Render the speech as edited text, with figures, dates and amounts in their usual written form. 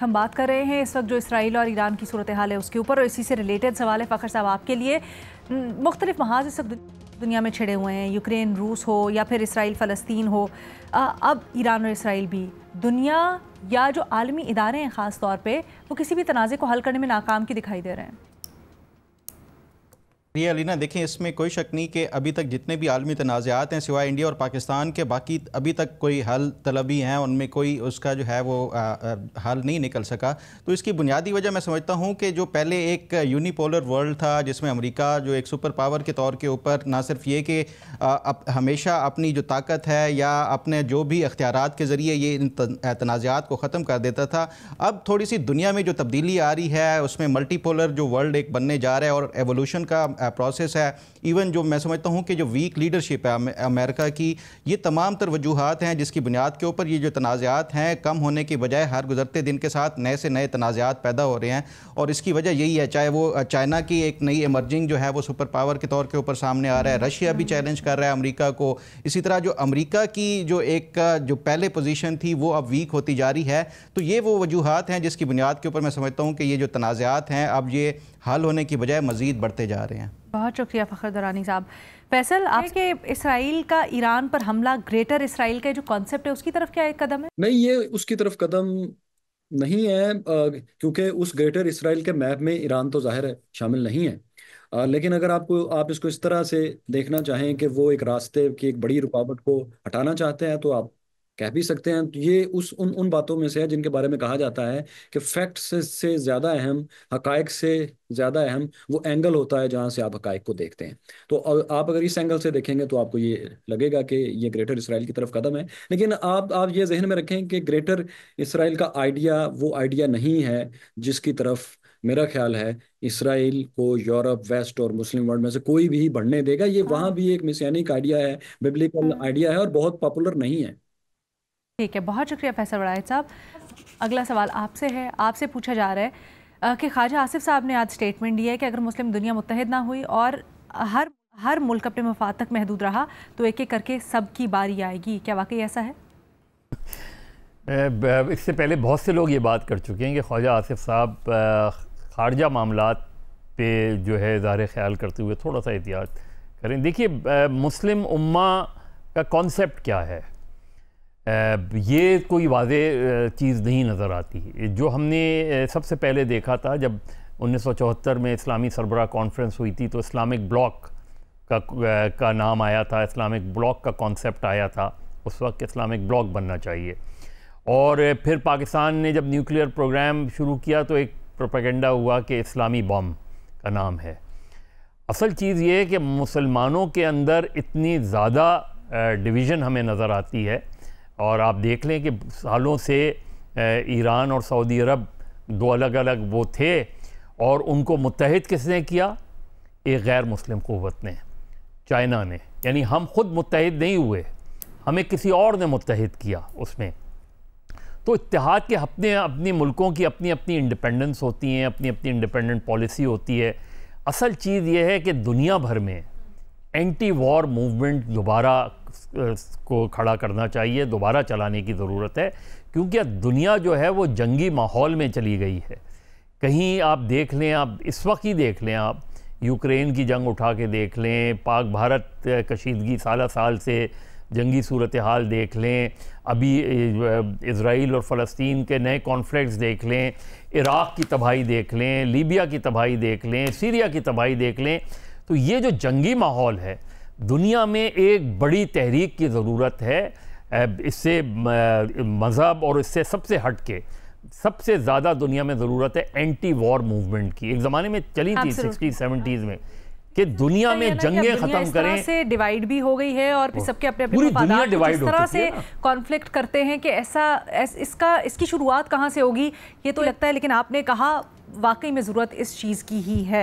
हम बात कर रहे हैं इस वक्त जो इसराइल और ईरान की सूरत हाल है उसके ऊपर, और इसी से रिलेटेड सवाल है फ़खर साहब आपके लिए। मुख्तलिफ महाज इस वक्त दुनिया में छिड़े हुए हैं, यूक्रेन रूस हो या फिर इसराइल फ़लस्तीन हो, अब ईरान और इसराइल भी। दुनिया या जो आलमी इदारे हैं ख़ास तौर पे, वो किसी भी तनाज़े को हल करने में नाकाम की दिखाई दे रहे हैं। ये अलीना देखें, इसमें कोई शक नहीं कि अभी तक जितने भी आलमी तनाज़ात हैं सिवाय इंडिया और पाकिस्तान के, बाकी अभी तक कोई हल तलबी हैं, उनमें कोई उसका जो है वो हल नहीं निकल सका। तो इसकी बुनियादी वजह मैं समझता हूँ कि जो पहले एक यूनिपोलर वर्ल्ड था जिसमें अमेरिका जो एक सुपर पावर के तौर के ऊपर ना सिर्फ ये कि हमेशा अपनी जो ताकत है या अपने जो भी अख्तियारात के ज़रिए ये इन तनाज़ात को ख़त्म कर देता था, अब थोड़ी सी दुनिया में जो तब्दीली आ रही है उसमें मल्टीपोलर जो वर्ल्ड एक बनने जा रहा है और एवोल्यूशन का प्रोसेस है। इवन जो मैं समझता हूँ कि जो वीक लीडरशिप है अमेरिका की, ये तमाम तर वजूहात हैं जिसकी बुनियाद के ऊपर ये जो तनाज़ात हैं कम होने की बजाय हर गुजरते दिन के साथ नए से नए तनाज़ात पैदा हो रहे हैं। और इसकी वजह यही है, चाहे वो चाइना की एक नई एमर्जिंग जो है वो सुपर पावर के तौर के ऊपर सामने आ रहा है, रशिया भी चैलेंज कर रहा है अमेरिका को, इसी तरह जो अमेरिका की जो एक जो पहले पोजीशन थी वो अब वीक होती जा रही है। तो ये वो वजूहात हैं जिसकी बुनियाद के ऊपर मैं समझता हूँ कि ये जो तनाज़ात हैं अब ये हल होने की बजाय मज़ीद बढ़ते जा रहे हैं। बहुत शुक्रिया फ़खर दरानी साहब। फैसल, आपके इसराइल का ईरान पर हमला, ग्रेटर इसराइल का जो कॉन्सेप्ट है उसकी तरफ क्या एक कदम है? नहीं, ये उसकी तरफ कदम नहीं है, क्योंकि उस ग्रेटर इसराइल के मैप में ईरान तो जाहिर है शामिल नहीं है। लेकिन अगर आप इसको इस तरह से देखना चाहें कि वो एक रास्ते की एक बड़ी रुकावट को हटाना चाहते हैं तो आप कह भी सकते हैं। तो ये उन बातों में से है जिनके बारे में कहा जाता है कि फैक्ट से ज़्यादा अहम, हकायक से ज़्यादा अहम वो एंगल होता है जहाँ से आप हकायक को देखते हैं। तो आप अगर इस एंगल से देखेंगे तो आपको ये लगेगा कि ये ग्रेटर इसराइल की तरफ कदम है। लेकिन आप ये जहन में रखें कि ग्रेटर इसराइल का आइडिया वो आइडिया नहीं है जिसकी तरफ मेरा ख्याल है इसराइल को यूरोप, वेस्ट और मुस्लिम वर्ल्ड में से कोई भी बढ़ने देगा। ये वहाँ भी एक मिसियानिक आइडिया है, बिब्लिकल आइडिया है और बहुत पॉपुलर नहीं है। ठीक है, बहुत शुक्रिया फैसल वड़ाइद साहब। अगला सवाल आपसे है। आपसे पूछा जा रहा है कि ख्वाजा आसिफ साहब ने आज स्टेटमेंट दिया है कि अगर मुस्लिम दुनिया मुत्तहिद ना हुई और हर मुल्क अपने मफाद तक महदूद रहा तो एक एक करके सबकी बारी आएगी। क्या वाकई ऐसा है? इससे पहले बहुत से लोग ये बात कर चुके हैं कि ख्वाजा आसिफ साहब खारजा मामलात पे जो है ज़ाहिर ख्याल करते हुए थोड़ा सा एहतियात करें। देखिए, मुस्लिम उम्मा का कॉन्सेप्ट क्या है, ये कोई वाज़ेह चीज़ नहीं नज़र आती। जो हमने सबसे पहले देखा था जब 1974 में इस्लामी सरबराह कॉन्फ्रेंस हुई थी तो इस्लामिक ब्लॉक का नाम आया था, इस्लामिक ब्लॉक का कॉन्सेप्ट आया था। उस वक्त इस्लामिक ब्लॉक बनना चाहिए। और फिर पाकिस्तान ने जब न्यूक्लियर प्रोग्राम शुरू किया तो एक प्रोपेगेंडा हुआ कि इस्लामी बम का नाम है। असल चीज़ ये है कि मुसलमानों के अंदर इतनी ज़्यादा डिवीज़न हमें नज़र आती है। और आप देख लें कि सालों से ईरान और सऊदी अरब दो अलग अलग वो थे और उनको मुत्तहिद किसने किया? एक गैर मुस्लिम क़ुव्वत ने, चाइना ने। यानी हम ख़ुद मुत्तहिद नहीं हुए, हमें किसी और ने मुत्तहिद किया उसमें। तो इत्तेहाद के अपने मुल्कों की अपनी अपनी इंडिपेंडेंस होती हैं, अपनी अपनी इंडिपेंडेंट पॉलिसी होती है। असल चीज़ ये है कि दुनिया भर में एंटी वॉर मूवमेंट दोबारा को खड़ा करना चाहिए, दोबारा चलाने की ज़रूरत है, क्योंकि दुनिया जो है वो जंगी माहौल में चली गई है। कहीं आप देख लें, आप इस वक्त ही देख लें, आप यूक्रेन की जंग उठा के देख लें, पाक भारत कशीदगी साल से जंगी सूरत हाल देख लें, अभी इज़राइल और फ़लस्तीन के नए कॉन्फ्लिक्ट्स देख लें, इराक़ की तबाही देख लें, लीबिया की तबाही देख लें, सीरिया की तबाही देख लें। तो ये जो जंगी माहौल है, दुनिया में एक बड़ी तहरीक की ज़रूरत है। इससे मज़हब और इससे सबसे हट के सबसे ज़्यादा दुनिया में ज़रूरत है एंटी वॉर मूवमेंट की। एक ज़माने में चली थी 60-70s में कि दुनिया में जंगें ख़त्म करें। से डिवाइड भी हो गई है और फिर सबके अपने अपने मफादात इस तरह से कॉन्फ्लिक्ट करते हैं कि इसकी शुरुआत कहाँ से होगी ये तो लगता है। लेकिन आपने कहा वाकई में ज़रूरत इस चीज़ की ही है।